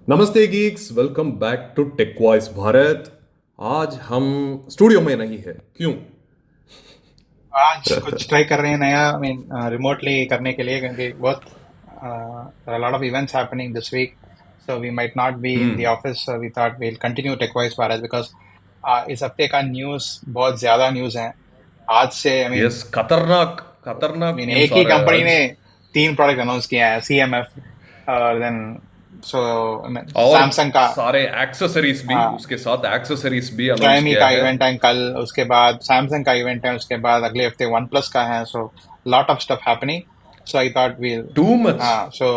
नमस्ते geeks, welcome back to tech voice Bharat. आज हम स्टूडियो में नहीं है, क्यों? आज कुछ ट्राई कर रहे हैं नया। आई मीन रिमोटली करने के लिए, क्योंकि बहुत lot of events happening this week, so we might not be in the office. So we thought we'll continue techwise Bharat because इस हफ्ते का न्यूज़ बहुत ज़्यादा न्यूज़ है आज से। आई मीन यस, खतरनाक आई खतरनाक मीन न्यूज़ एक आ ही रहा है कंपनी ने आज। 3 प्रोडक्ट अनाउंस किया है, CMF और देन सो और सैमसंग का। सारे एक्सेसरीज भी, हाँ, उसके साथ एक्सेसरीज भी अनाउंस Xiaomi किया का है। इवेंट है कल, उसके बाद सैमसंग का इवेंट है, उसके बाद अगले हफ्ते वन प्लस का है। So lot of stuff happening. So I thought we'll too much. हाँ सो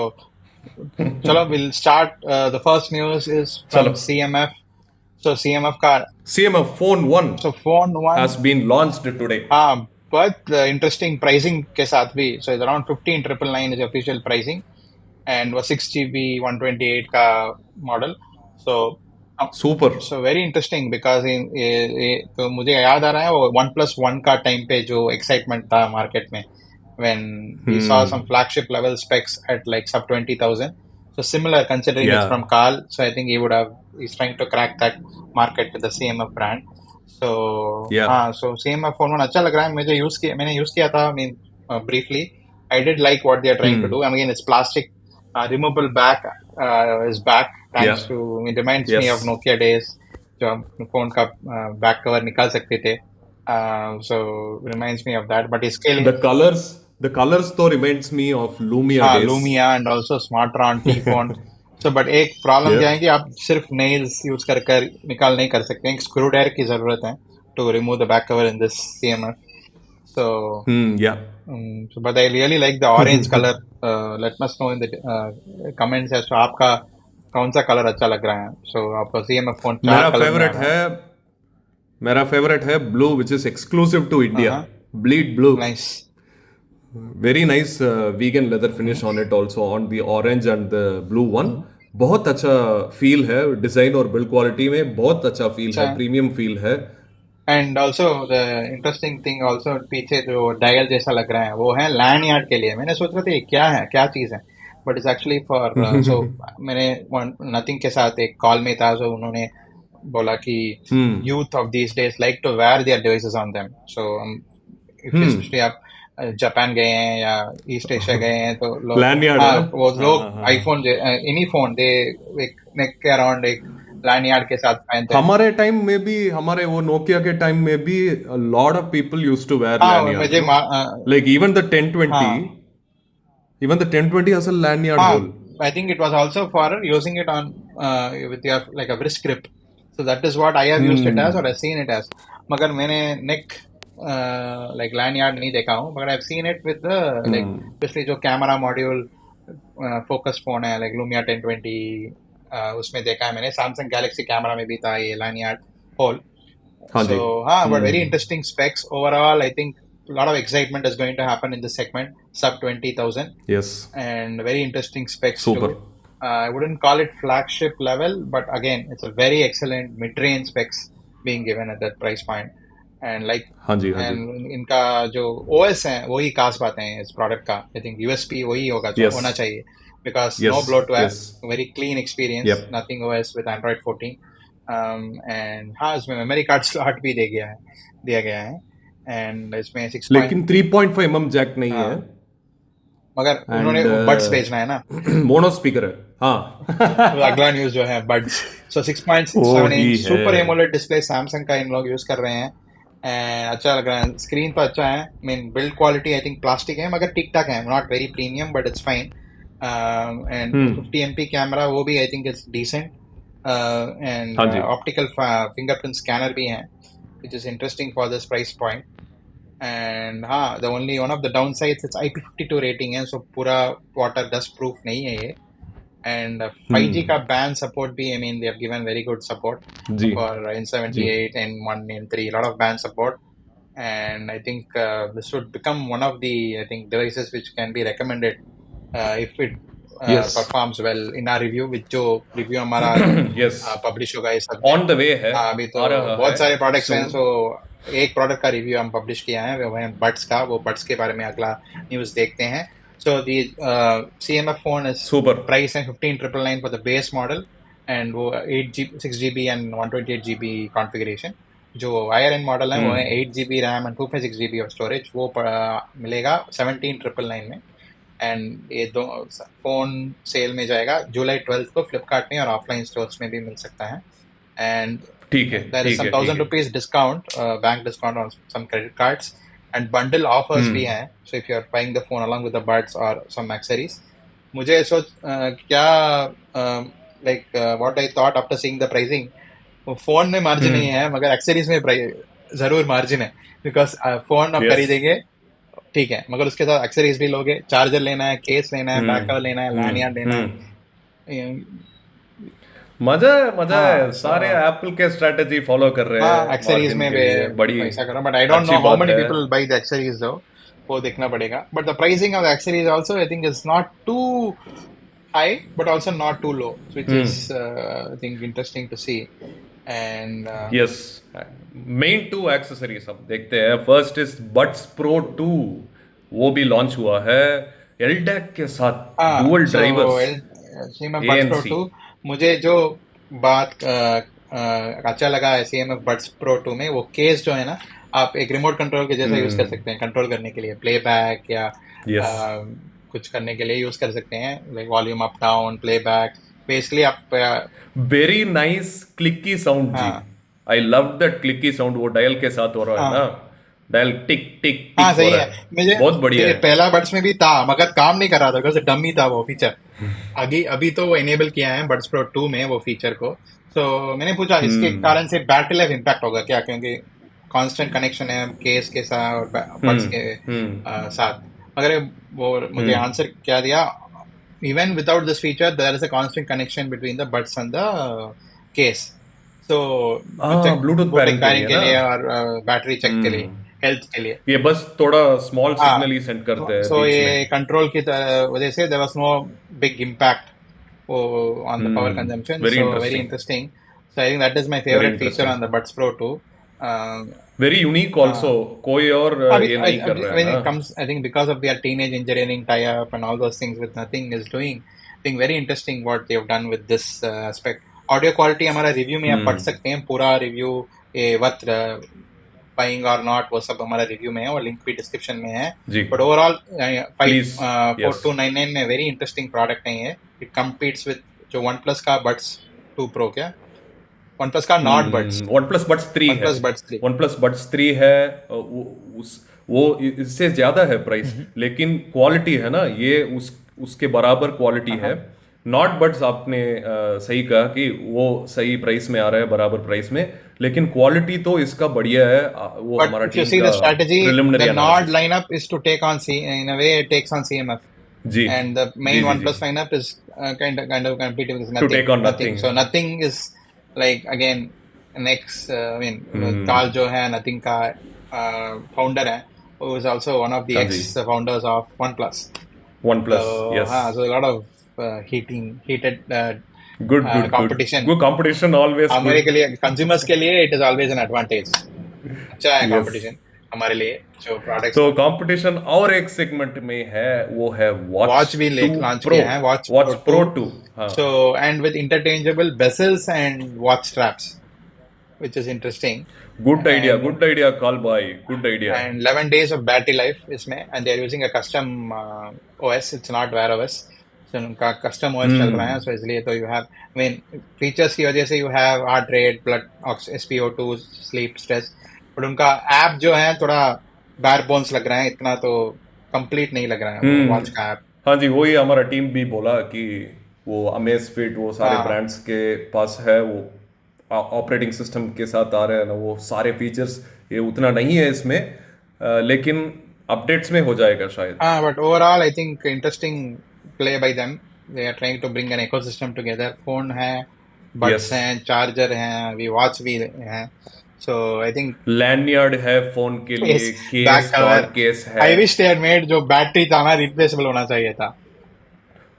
चलो will start. The first news is from चलो, CMF। सो CMF का CMF phone one so phone one. Has been launched today. हाँ, बहुत interesting pricing के साथ भी। So is around 15,999 is official pricing, and वो 6 GB 128 का model. So super. So very interesting because तो मुझे याद आ रहा है वो वन+1 का टाइम पे जो एक्साइटमेंट था मार्केट में, when we saw some flagship level specs at like sub 20,000. So similar, considering या it's from Carl. So I think he's trying to crack that market with the CMF brand. So या हाँ, so CMF phone अच्छा लग रहा है। मैंने use किया था, I mean briefly. I did like what they are trying to do. I mean, it's plastic, removable back is back, या thanks to, it reminds me yes. of Nokia days, जो हम फोन का back cover निकाल सकते थे। So reminds me of that, but इसके लिए the colours तो रिमाइंड्स मी ऑफ लूमिया हाँ, days. Lumia and also Smartron t phone. So but एक प्रॉब्लम या क्या है कि आप सिर्फ नेल्स यूज कर कर निकाल नहीं कर सकते, एक स्क्रू ड्रायर की जरूरत है to remove the back cover in this CMF। So या but I really like the orange colour. Let must know in the comments as तो आपका कौन सा कलर अच्छा लग रहा है। सो आपको CMF फोन चार मेरा कलर में आ फेवरेट रहा है। है मेरा फेवरेट है blue, which is exclusive to हाँ इंडिया। हाँ, bleed blue, nice. Very nice vegan leather finish on it, also on the orange and the blue one. बहुत अच्छा फील है, डिजाइन और बिल्ड क्वालिटी में बहुत अच्छा फील अच्छा है, है। प्रीमियम फील है। And also the interesting thing also, पीछे जो डायल जैसा लग रहा है वो है लैंड यार्ड के लिए। मैंने सोच रहा था ये क्या है, क्या चीज़ है, but it's actually for so मैंने नथिंग के साथ एक कॉल में था, सो उन्होंने बोला कि hmm youth of these days like to wear their devices on them. So if specially आप जापान गए हैं या ईस्ट एशिया गए हैं तो लोग, लैंडयार्ड है हाँ ना। वो हाँ हाँ लोग हाँ हाँ। आईफोन एनी फोन दे एक नेक के अराउंड एक लैंड यार्ड के साथ पहनते हैं। हमारे टाइम में भी, हमारे वो नोकिया के टाइम में भी lot of people use to wear हाँ लैंडयार्ड, मुझे नो, लाइक इवन द 1020, हाँ even the 1020 has a lanyard hole. हाँ, I think it was also for using it on with your like a wrist grip. So that is what I have used it as, or I've seen it as. मगर मैंने neck like lanyard नहीं देखा हूँ, मगर I've seen it with the like especially जो camera module focus phone है like Lumia 1020, उसमें देखा है मैंने। Samsung Galaxy camera में भी था ये lanyard hole. हाँ जी। So, but very interesting specs overall. I think a lot of excitement is going to happen in this segment, sub 20,000, yes. and very interesting specs super. too. I wouldn't call it flagship level, but again, it's a very excellent mid-range specs being given at that price point. And like, हाँ जी हाँ जी। and इनका जो OS है वही खास बातें हैं इस प्रोडक्ट का। आई थिंक USP वही होगा जो यस होना चाहिए, because yes no bloatware, yes. very clean experience, yup. nothing OS with Android 14. And हाँ, इसमें मेमोरी कार्ड स्लॉट भी दिया गया है। एंड इसमें 6 पॉइंट, लेकिन 3.5 mm जैक नहीं है। हाँ, मगर उन्होंने एंड बड्स भेजना है ना। मोनो स्पीकर है। हाँ। वो अगला न्यूज जो है बड्स। सो सिक्स पॉइंट वो सेवन ही इंच है। सुपर एमोलेड डिस्प्ले सैमसंग का इन लोग यूज कर रहे हैं। एंड अच्छा लग रहा है, स्क्रीन तो अच्छा है। Mean build quality I think plastic है मगर ठीक ठाक है, not very premium but it's fine. And 50 MP camera वो भी I think it's decent. And हाँ जी। ऑप्टिकल फिंगरप्रिंट स्कैनर भी है, which is interesting for this price point. And हाँ, the only one of the downsides, it's IP52 rating है, so पूरा water dust proof नहीं है ये। And 5G का band support भी, I mean they have given very good support जी for जी। N78, N1, N3, a lot of band support. And I think this would become one of the, I think, devices which can be recommended if it yes. performs well in our review, with जो review हमारा yes, publish होगा इस हफ्ते। On the way है, हाँ, अभी तो आ रहा है बहुत सारे प्रोडक्ट्स हैं। सून। सो एक प्रोडक्ट का रिव्यू हम पब्लिश किया है, वो है बड्स का। वो बड्स के बारे में अगला न्यूज़ देखते हैं। सो दी CMF phone is super. Price है 15,999 for the base model, and वो 8 GB 6 GB and 128 GB configuration. जो हायर एंड मॉडल है वो है 8 GB RAM and 256 GB of storage, वो मिलेगा 17,999 में। एंड ये दो फोन सेल में जाएगा July 12 को फ्लिपकार्ट में, और ऑफलाइन स्टोर्स में भी मिल सकता है। एंड ठीक है, there is ठीक some है, ठीक thousand है. rupees discount, bank discount on some credit cards, and bundle offers भी हैं। So if you are buying the phone along with the buds or some accessories, मुझे सोच क्या what I thought after seeing the pricing, वो phone में margin नहीं है मगर एक्सेसरीज में जरूर मार्जिन है। बिकॉज फोन आप यस. खरीदेंगे ठीक है, मगर उसके साथ एक्सेसरीज भी लोगे, चार्जर लेना है, केस लेना है, बैक कवर लेना है, लैनियार्ड लेना हम्म. है। मजा है, मजा है. हाँ सारे एप्पल के स्ट्रेटेजी फॉलो कर रहे हाँ, हैं एक्सेसरीज मार्जिन में के लिए. बड़ी पैसा करो, बट आई डोंट नो अच्छी हाउ बात मेनी है. पीपल बाय द एक्सेसरीज दो, वो देखना पड़ेगा। But the pricing of the accessories also I think is not too high but also not too low, which is I think interesting to see. And yes. Main two accessories हम देखते हैं. First is buds pro 2. वो भी launch हुआ है एलडेक के साथ, हाँ, dual so drivers, CMF buds pro ANC. 2, मुझे जो बात अच्छा लगा है CMF बड्स प्रो 2 में, वो केस जो है ना, आप एक रिमोट कंट्रोल के जैसा यूज कर सकते हैं, कंट्रोल करने के लिए, प्लेबैक या यस. कुछ करने के लिए यूज कर सकते हैं, like volume up down, playback. Basically आप वेरी नाइस क्लिकी साउंड जी. हाँ I love that clicky sound. वो डायल के साथ हो रहा है ना, हाँ डायल टिक टिक हाँ, टिक हो सही रहा है। है. मुझे बहुत बढ़िया मेरे है. पहला बड्स में भी था मगर काम नहीं कर रहा था बिकॉज डमी था वो फीचर। अभी अभी तो वो इनेबल किया है बड्स प्रो 2 में वो फीचर को। तो मैंने पूछा इसके कारण से बैटरी लाइफ इम्पैक्ट होगा क्या, क्योंकि कांस्टेंट कनेक्शन है केस के साथ और बड्स के साथ। मगर वो मुझे आंसर क्या दिया, even without this feature there is a constant connection between the buds and the case. So check, Bluetooth boating pairing के पैरिंग लिए के ना. लिए और बैटरी चेक के लिए, हेल्थ के लिए। ये बस थोड़ा स्मॉल हाँ, सिग्नल ही सेंड करते हैं सो बीच में. ये कंट्रोल की वजह से there was no big impact on the power consumption, very so very interesting. interesting. So I think that is my very favorite feature interesting. on the Buds Pro 2. Um, very unique also. uh, कोई और ये नहीं कर रहा है when ना. it comes, I think because of their teenage engineering tie-up and all those things with Nothing is doing, I think very interesting what they have done with this aspect. Audio quality हमारा review में आप पढ़ सकते हैं, पूरा review ये worth buying और not, वो सब हमारा रिव्यू में है और लिंक भी डिस्क्रिप्शन में है। जी. But overall please. यस. 4299 में वेरी इंटरेस्टिंग प्रोडक्ट नहीं है। इट कम्पीट्स विद जो वन प्लस का बड्स 2 प्रो, क्या वन प्लस का not buds, OnePlus buds 3 one है. Plus buds 3। OnePlus buds 3 है. वो इससे ज्यादा है प्राइस, लेकिन क्वालिटी है ना, ये उसके बराबर क्वालिटी है. नॉट बड्स आपने सही कहा कि वो सही प्राइस में आ रहा है, बराबर प्राइस में, लेकिन क्वालिटी तो इसका बढ़िया है. वो But हमारा if you टीम see का the strategy, preliminary the Nord analysis. lineup is to take on in a way it takes on CMF, जी and the जी main जी जी. OnePlus lineup is kind of competing with To Nothing. take on Nothing. So Nothing is like again next. I mean, Tal जो है Nothing का founder है, who is also one of the हाँ जी. ex-founders of OnePlus. One plus. So yes. so a lot of heated good good good. competition. Good competition always हमारे के good. लिए consumers के लिए it is always an advantage. अच्छा है yes. competition हमारे लिए जो प्रोडक्ट्स। तो कंपटीशन और एक सेगमेंट में है, वो है वॉच भी 2 लॉन्च प्रो. किया है, वॉच प्रो 2. हाँ. So and with interchangeable bezels and watch straps, which is interesting. Good idea call भाई, good idea. And 11 days of battery life इसमें, and they are using a custom OS, it's not wear OS. So उनका custom OS चल रहा है, सो इसलिए तो you have mean features की वजह से you have heart rate, blood SpO2, sleep, stress. But उनका ऐप जो है थोड़ा बैर बोन्स लग रहा है, इतना तो कंप्लीट नहीं लग रहा है वॉच का ऐप। हाँ जी, वही हमारा टीम भी बोला कि वो अमेज फिट, वो सारे हाँ। ब्रांड्स के पास है, वो ऑपरेटिंग सिस्टम के साथ आ रहे हैं ना, वो सारे फीचर्स ये उतना नहीं है इसमें, लेकिन अपडेट्स में हो जाएगा शायद. हाँ, but overall I think interesting play by them. They are trying to bring an ecosystem together. Phone है, बड्स Yes. हैं, चार्जर हैं, अभी वॉच भी हैं. So I think लैंडयार्ड है फोन के लिए, back केस cover. और केस है. I wish they had made जो बैटरी था ना रिप्लेसेबल होना चाहिए था।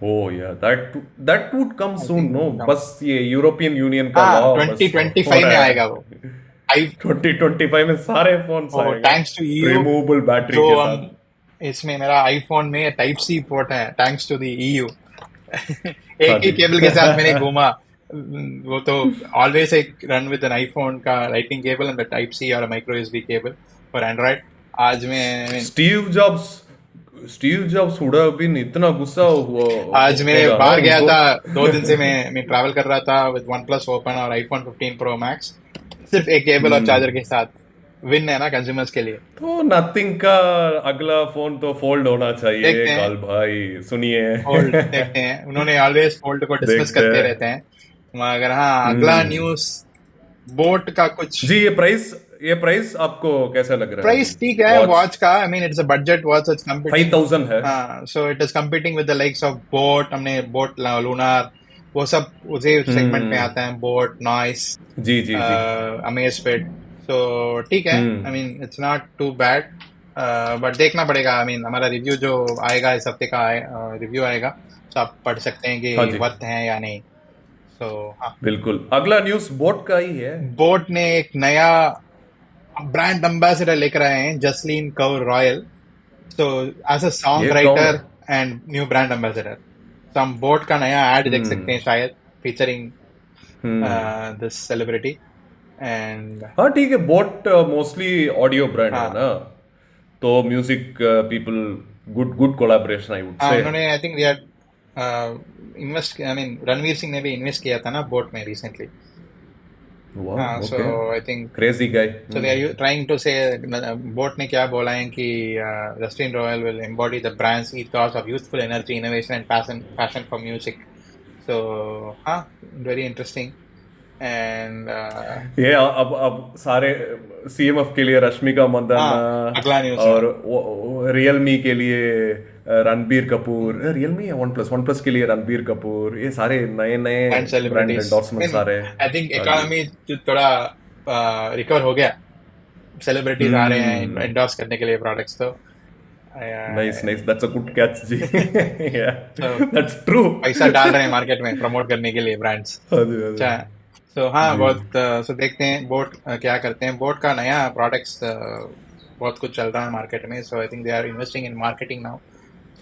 Oh yeah, that would come soon, no? बस ये यूरोपियन यूनियन का हाँ, लॉ 2025 में आएगा वो। 2025 में सारे फोन आएगा, thanks to EU, removable battery जो के साथ. इसमें मेरा आईफोन में टाइप सी पोर्ट है, थैंक्स टू द EU। एक ही केबल के साथ मैंने घूमा, वो तो ऑलवेज एक रन विद एन आईफोन का lightning cable and the type C और micro USB cable for Android. आज मैं I mean, Steve Jobs Steve Jobs would have been इतना गुस्सा आज मैं होगा ना बाहर गया उनको. था 2 दिन से. मैं ट्रैवल कर रहा था विद वन प्लस ओपन और आईफोन 15 प्रो मैक्स, सिर्फ एक केबल और चार्जर के साथ. विन है ना कंज्यूमर्स के लिए. तो नथिंग का अगला फोन तो फोल्ड होना चाहिए देखते हैं. काल भाई, सुनिए. फोल्ड देखते हैं. उन्होंने ऑलवेज फोल्ड को डिस्कस देखते करते हैं. रहते हैं. मगर हाँ, अगला न्यूज बोट का कुछ. जी, ये प्राइस आपको कैसा लग रहा है? प्राइस ठीक है वॉच वॉच का. I mean it's a budget watch. It's competing. 5000 है. हाँ, so it is competing with the likes of boAt. हमने बोट लूनार वो सब उसी सेगमेंट में आता है. बोट, नॉइस, जी जी जी. अमेजफिट. सो ठीक है. I mean it's not too bad, but देखना पड़ेगा. आई मीन हमारा रिव्यू जो आएगा इस हफ्ते का रिव्यू आएगा, तो आप पढ़ सकते हैं हाँ कि जी, वर्थ है या नहीं. सो हाँ, बिल्कुल. अगला न्यूज़ बोट का ही है. बोट ने एक नया ब्रांड एम्बेसडर लेकर आए हैं, Jasleen Kaur Royal. So as a song ये कौन है? Writer and new brand ambassador. तो हम बोट का नया एड देख सकते हैं शायद, फीचरिंग दिस सेलिब्रिटी. एंड हाँ ठीक है. बोट मोस्टली ऑडियो ब्रांड है हाँ ना, तो music people, good good collaboration I would हाँ, से. उन्होंने I think they are invest. I mean Ranveer Singh ने भी इन्वेस्ट किया था ना बोट में रिसेंटली. हाँ, वाह, so okay. I think crazy guy. so they are trying to say, boat ने क्या बोला है कि Justin royal will embody the brand's ethos of youthful energy, innovation and passion for music. So हाँ, very interesting. And ये अब सारे CMF के लिए रश्मिका मंदाना, हाँ, अगला न्यूज़ है. और रियलमी के लिए रणबीर कपूर, रियलमी या वन प्लस के लिए रणबीर कपूर, ये सारे नए नए ब्रांड ब्रांड सेलिब्रिटीज. एंडोर्समेंट सारे. आई थिंक हाँ जी. इकोनॉमी जो थोड़ा रिकवर हो गया, सेलिब्रिटीज आ रहे हैं एंडोर्स करने के लिए प्रोडक्ट्स. तो nice nice, that's a good catch जी. so, that's true. पैसा डाल रहे हैं मार्केट में प्रमोट करने के लिए ब्रांड्स. हाँ जी, हाँ जी. अच्छा. तो हाँ, बहुत सो देखते हैं बोट क्या करते हैं. बोट का नया प्रोडक्ट्स बहुत कुछ चल रहा है मार्केट में. So I think they are investing in marketing now.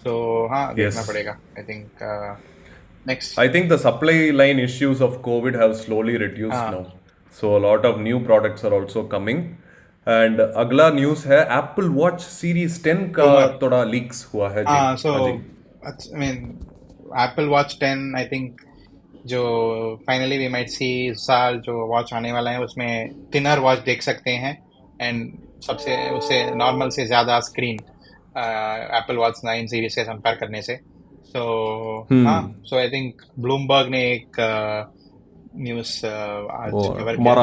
So हाँ, देखना Yes. पड़ेगा. I think next. I think the supply line issues of COVID have slowly reduced हाँ now. So a lot of new products are also coming. And अगला news है Apple Watch Series 10 का rumour. थोड़ा leaks हुआ है जी. हाँ, so हाँ जी. I mean Apple watch 10 I think जो फाइनली वी माइट सी इस साल जो वॉच आने वाला है उसमें थिनर वॉच देख सकते हैं. एंड सबसे उससे नॉर्मल से ज़्यादा स्क्रीन एप्पल वॉच 9 सीरीज से कंपेयर करने से. सो हाँ, सो आई थिंक ब्लूमबर्ग ने एक न्यूज़ आज और कवर किया.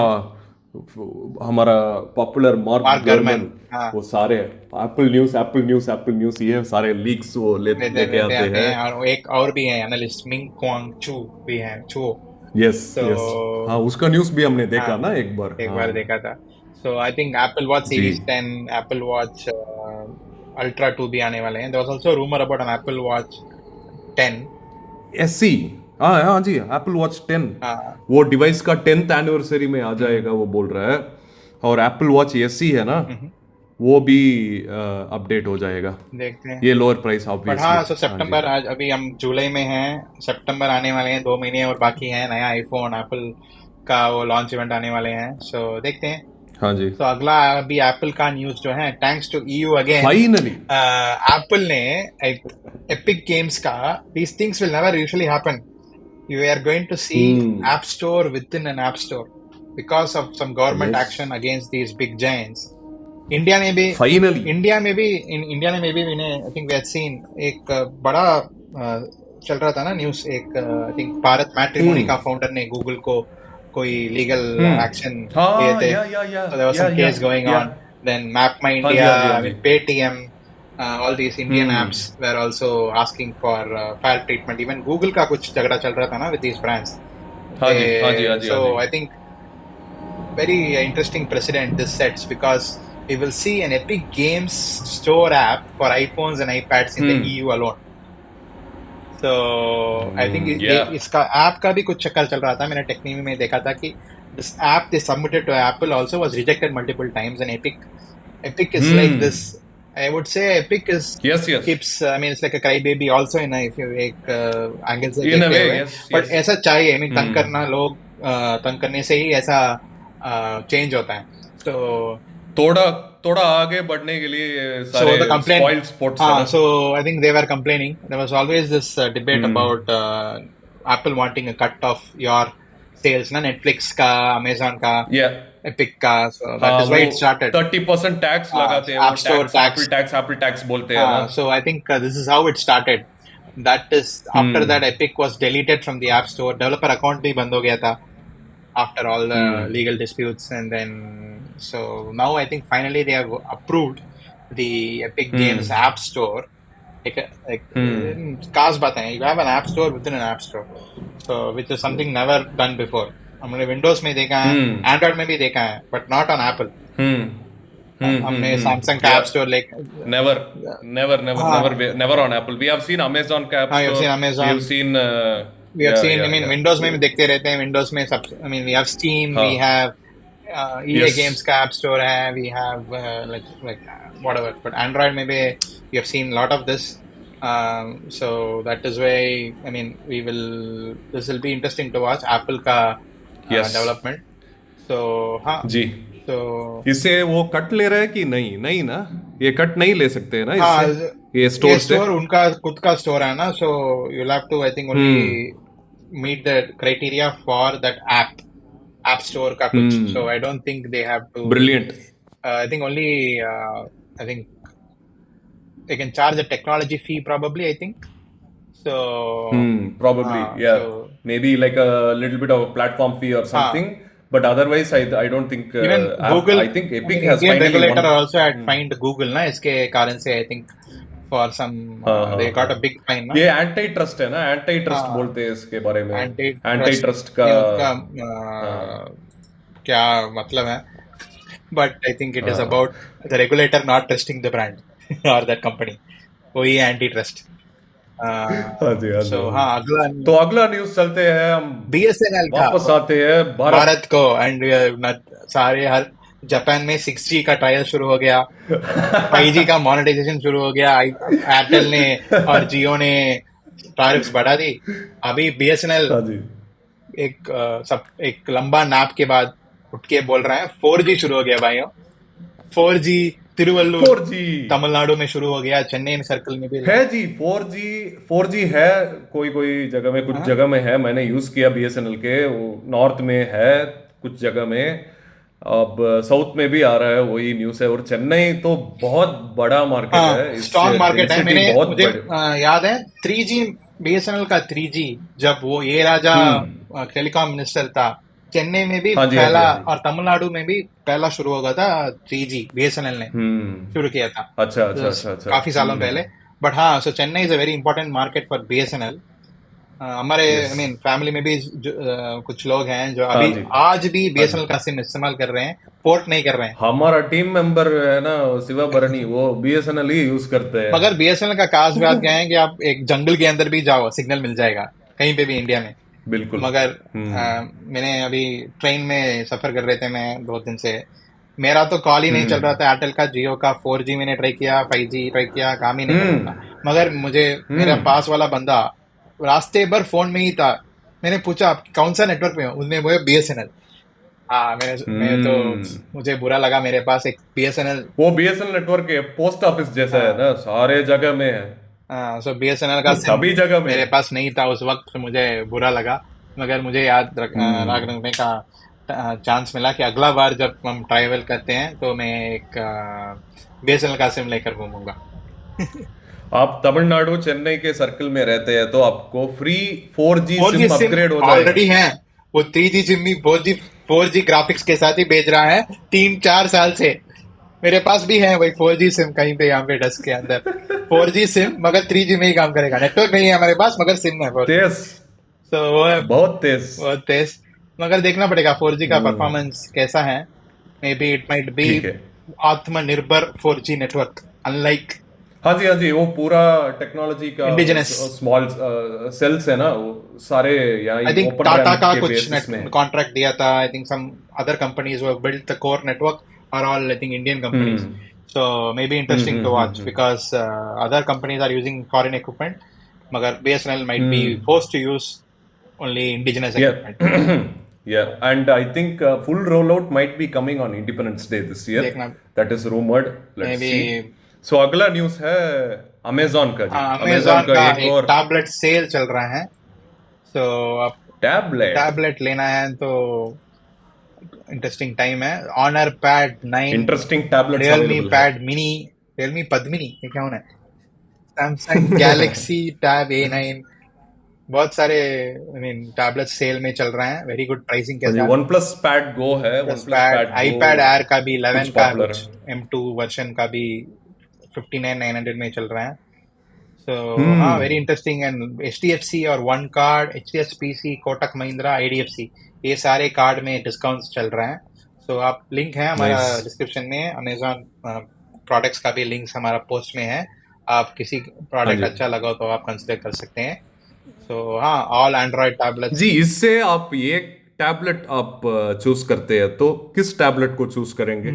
हमारा पॉपुलर मार्क मार्क गर्मन, गर्मन. हाँ, वो सारे एप्पल न्यूज़ ये सारे लीक्स वो लेके लेते आते आते हैं. हैं. और एक और भी है एनालिस्ट, मिंग क्वांग चू भी है. चू. Yes So, yes. हाँ, उसका न्यूज़ भी हमने देखा हाँ, ना एक बार. एक हाँ बार देखा था. So I think Apple watch जी. सीरीज 10, एप्पल वॉच अल्ट्रा 2 भी आने वाले हैं. There was also rumour about an Apple watch 10. एससी. हाँ हाँ जी, एप्पल वॉच 10 हाँ, वो डिवाइस का 10th एनिवर्सरी में आ जाएगा वो बोल रहा है. और एप्पल वॉच एससी है ना, वो भी अपडेट हो जाएगा. देखते हैं. ये लोअर प्राइस बट ऑब्वियसली. हाँ, सो सितंबर, आज अभी हम जुलाई में हैं, सितंबर आने वाले हैं. 2 महीने और बाकी हैं. नया आईफोन एप्पल का वो लॉन्च इवेंट आने वाले हैं. सो देखते हैं. हाँ जी. तो अगला अभी एप्पल का न्यूज जो है, thanks to EU again, finally Apple ने एक एपिक गेम्स का, these things will never usually happen. You are going to see app store with in an app store because of some government action against these big giants. India में भी फाइनली India में भी I think we had seen एक बड़ा चल रहा था ना न्यूज. एक आई थिंक भारत मैट्रिमोनी का फाउंडर ने गूगल को कोई लीगल एक्शन लिए थे. So there was some case going on. Then Map My India, Paytm, all these Indian apps were also asking for fair treatment. Even Google का कुछ झगड़ा चल रहा था ना with these brands. So I think very interesting precedent this sets, because we will see an Epic Games Store app for iPhones and iPads in the EU alone. So I think इसका app का भी कुछ चक्कर चल रहा था. मैंने टेक्नीवी में देखा था कि this app they submitted to Apple also was rejected multiple times, and Epic is like this I would say Epic is Yes, yes. keeps. I mean, it's like a crybaby also in a, if you एक angle से In a देखते way, हुए. yes, But yes. ऐसा चाहिए. I mean, तंग Hmm. करना लोग तंग करने से ही ऐसा चेंज होता है. So थोड़ा थोड़ा आगे बढ़ने के लिए सारे the complaint. स्पॉइल्ड स्पोर्ट्स है ना. So I think they were complaining. There was always this debate Hmm. about Apple wanting a cut of your sales, ना Netflix का, Amazon का, Yeah. Epic का. So that हाँ, is why वो it started. 30% tax लगाते हैं वो. App Store tax. Apple tax बोलते हैं ना. So I think this is how it started. That is after that Epic was deleted from the App Store. Developer account भी बंद हो गया था after all the legal disputes, and then so now I think finally they have approved the Epic Games App Store. Like खास बात है. You have an App Store within an App Store, so which is something never done before. हमने Windows में देखा है, Android में भी देखा है, but not on Apple. हमने Samsung का App Store never on Apple. We have seen Amazon का App Store. We have seen Amazon. We have seen I mean, Windows में भी देखते रहते हैं. Windows में सब. I mean, we have Steam. We have EA Yes. Games का App Store है. We have like whatever. But Android में भी we have seen a lot of this. So that is why I mean this will be interesting to watch Apple का Yes. development. So हाँ. जी. So इससे वो cut ले रहा है कि नहीं? नहीं ना, ये कट नहीं ले सकते हैं ना हाँ, इससे. ये स्टोर से. स्टोर उनका खुद का स्टोर है ना. So you'll have to I think only meet the criteria for that app store का कुछ. So I don't think they have to. Brilliant. I think only I think they can charge a technology fee probably. I think so. Probably, yeah. So, maybe like a little bit of a platform fee or something. But otherwise, I don't think even Google. I think Epic I mean, has Indian finally regulator won. also had fined Google ना इसके कारण से. I think for some they got a big fine ना. ये anti trust है ना, anti trust बोलते हैं इसके बारे में. एंटी ट्रस्ट का क्या मतलब है? But I think it is about the regulator not trusting the brand or that company. वही एंटी ट्रस्ट. हाँ जी. So हाँ अगला. तो अगला न्यूज़ चलते हैं हम. BSNL का वापस आते हैं भारत को. एंड सारे हर जापान में 6G का ट्रायल शुरू हो गया. 5G का मोनेटाइजेशन शुरू हो गया. एयरटेल ने और जियो ने टैरिफ्स बढ़ा दी. अभी BSNL एक लंबा नाप के बाद उठ के बोल रहा है 4G शुरू हो गया भाइयों. 4G तिरुवल्लुर 4G तमिलनाडु में शुरू हो गया. चेन्नई सर्कल में भी है जी. 4G है कोई जगह में, कुछ जगह में है. मैंने यूज किया BSNL के. नॉर्थ में है कुछ जगह में. अब साउथ में भी आ रहा है, वही न्यूज़ है. और चेन्नई तो बहुत बड़ा मार्केट है. स्ट्रॉन्ग मार्केट है. मुझे याद है 3G BSNL का 3G जब वो ये राजा टेलीकॉम मिनिस्टर था, चेन्नई में भी पहला और तमिलनाडु में भी पहला शुरू हो गया था. 3G BSNL ने शुरू किया था. अच्छा. काफी सालों पहले. बट हाँ, so Chennai is a very important market for BSNL. हमारे आई मीन फैमिली में भी कुछ लोग हैं जो अभी आज भी BSNL का सिम इस्तेमाल कर रहे हैं, पोर्ट नहीं कर रहे हैं. हमारा टीम मेंबर है ना शिवा भरणी, वो BSNL ही यूज करते हैं. मगर BSNL का खास बात क्या है कि आप एक जंगल के अंदर भी जाओ, सिग्नल मिल जाएगा कहीं पे भी इंडिया में. बिल्कुल. मगर मैंने अभी ट्रेन में सफर कर रहे थे मैं 2 दिन से. मेरा तो कॉल ही नहीं चल रहा था. एयरटेल का, जियो का 4G मैंने ट्राई किया, 5G ट्राई किया, काम ही नहीं कर रहा था. मगर मुझे मेरा पास वाला बंदा रास्ते भर फोन में ही था. मैंने पूछा कौन सा नेटवर्क में हो, उसने बोला BSNL. हाँ, मैं तो मुझे बुरा लगा. मेरे पास एक BSNL, वो BSNL नेटवर्क है, पोस्ट ऑफिस जैसा है ना, सारे जगह में है. सो BSNL का सभी जगह में मेरे पास नहीं था उस वक्त. मुझे बुरा लगा. मगर मुझे याद रखने का चांस मिला कि अगला बार जब हम ट्रैवल करते हैं तो मैं एक BSNL का सिम लेकर घूमूंगा. आप तमिलनाडु चेन्नई के सर्कल में रहते हैं तो आपको फ्री 4G सिम अपग्रेड हो जाएगा. ऑलरेडी है वो. 3G सिम भी 4G ग्राफिक्स के साथ ही भेज रहा है 3-4 साल से. मेरे पास भी है वही 4G सिम कहीं पे यहाँ पे डेस्क के अंदर. 4G सिम मगर 3G में ही काम करेगा. नेटवर्क नहीं है हमारे पास मगर सिम है. तेज. तो वो है बहुत तेज. मगर देखना पड़ेगा 4G का परफॉर्मेंस कैसा है. May be it might be आत्मनिर्भर 4G नेटवर्क अनलाइक. हाँ जी, वो पूरा टेक्नोलॉजी का इंडिजिनस स्मॉल सेल्स है ना, वो सारे यहाँ आई थिंक टाटा का कुछ कॉन्ट्रैक्ट दिया था. I think some other companies वो build the core network are all I think Indian companies. So maybe interesting to watch because other companies are using foreign equipment. Magar BSNL might be forced to use only indigenous equipment. Yeah. Yeah, and I think full rollout might be coming on Independence Day this year. देखना That is rumored. Let's maybe see. So अगला news है Amazon का जी। Amazon Amazon का का एक एक और tablet cell चल रहा है. So आप टैबलेट। टैबलेट लेना है तो इंटरेस्टिंग टाइम है. Honor pad 9, interesting tablets Realme available है। पैड मिनी, रियलमी पद्मिनी, ये क्या होना है, सैमसंग गैलेक्सी टैब A9, बहुत सारे आई मीन टैबलेट सेल में चल रहे हैं. वेरी गुड प्राइसिंग के हाँ जी, साथ. वन प्लस पैड गो है। One plus plus pad, pad iPad Go Air का भी 11 कुछ का पॉपुलर कुछ है। M2 वर्जन का भी 59,900 में चल रहा है. So हाँ, वेरी इंटरेस्टिंग. एंड HDFC और one card, HSBC, Kotak Mahindra, IDFC, ये सारे कार्ड में डिस्काउंट्स चल रहे हैं. सो आप लिंक है हमारा नाइस। डिस्क्रिप्शन में. अमेजॉन प्रोडक्ट्स का भी लिंक हमारा पोस्ट में है. आप किसी हाँ प्रोडक्ट जी अच्छा लगा तो आप कंसिडर कर सकते हैं. सो हाँ, ऑल एंड्रॉयड जी, टैबलेट्स. इससे आप ये टैबलेट आप चूज करते हैं तो किस टैबलेट को चूज करेंगे?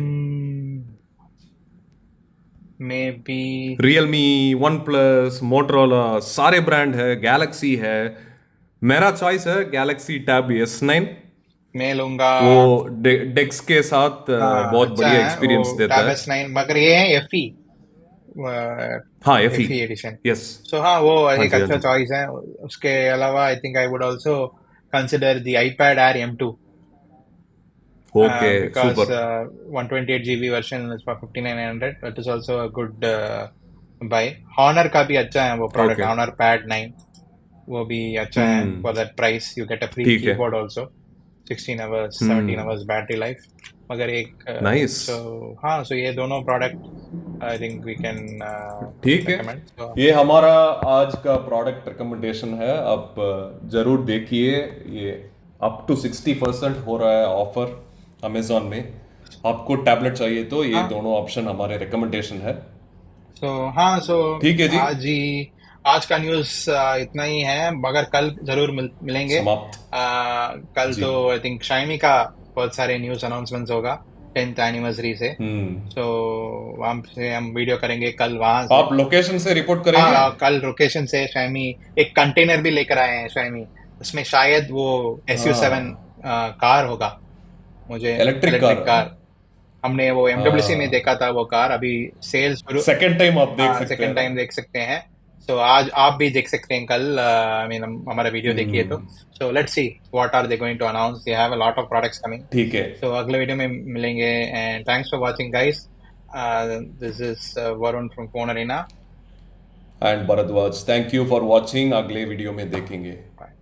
May be Realme, one plus, Motorola, सारे ब्रांड है, गैलेक्सी है। मेरा चॉइस है गैलेक्सी टैब S9। मैं लूंगा. वो डेक्स के साथ बहुत अच्छा बढ़िया है एक्सपीरियंस वो देता टैब है। S9, मगर ये है FE, हाँ, FE. FE edition. Yes. So हाँ, वो हाँ एक जी, हाँ अच्छा जी। चॉइस है. उसके अलावा I think I would also consider the iPad Air M2 okay, because super. 128 GB version is for 59,900. That is also a good buy. Honor का भी अच्छा है वो प्रोडक्ट, ओके, Honor Pad 9, वो भी अच्छा है. For that price you get a free ठीक है। keyboard also. 16 hours, 17 hours battery life. मगर एक नाइस। so हाँ, so ये दोनों product I think we can ठीक है, recommend. So ये हमारा आज का प्रोडक्ट रिकमेंडेशन है। आप जरूर देखिए, ये अप टू 60% हो रहा है ऑफर अमेजोन में। आपको टैबलेट चाहिए तो ये हाँ, दोनों ऑप्शन हमारे रिकमेंडेशन है। so हाँ, so ठीक है जी, आज का न्यूज़ इतना ही है. मगर कल जरूर मिलेंगे. समाप्त कल जी। तो आई थिंक Xiaomi का बहुत सारे न्यूज़ अनाउंसमेंट्स होगा 10th एनिवर्सरी से. सो वहाँ से हम वीडियो करेंगे कल वहाँ से. आप लोकेशन से रिपोर्ट करेंगे? हाँ, कल लोकेशन से Xiaomi एक कंटेनर भी लेकर आए हैं Xiaomi. उसमें शायद वो SU7 कार होगा. मुझे इलेक्ट्रिक इलेक्ट्रिक कार। कार, हमने वो MWC में देखा था वो कार. अभी सेल्स सेकेंड टाइम आप देख सकते हैं सेकंड ना? टाइम देख सकते हैं. सो आज आप भी देख सकते हैं कल. आई मीन हमारा वीडियो देखिए तो. So let's see what are they going to announce. They have a lot of products coming. ठीक है। सो अगले वीडियो में मिलेंगे. And thanks for watching guys. This is Varun from Phone Arena and Bhardwaj, thank you for watching. अगले video में देखेंगे। Bye.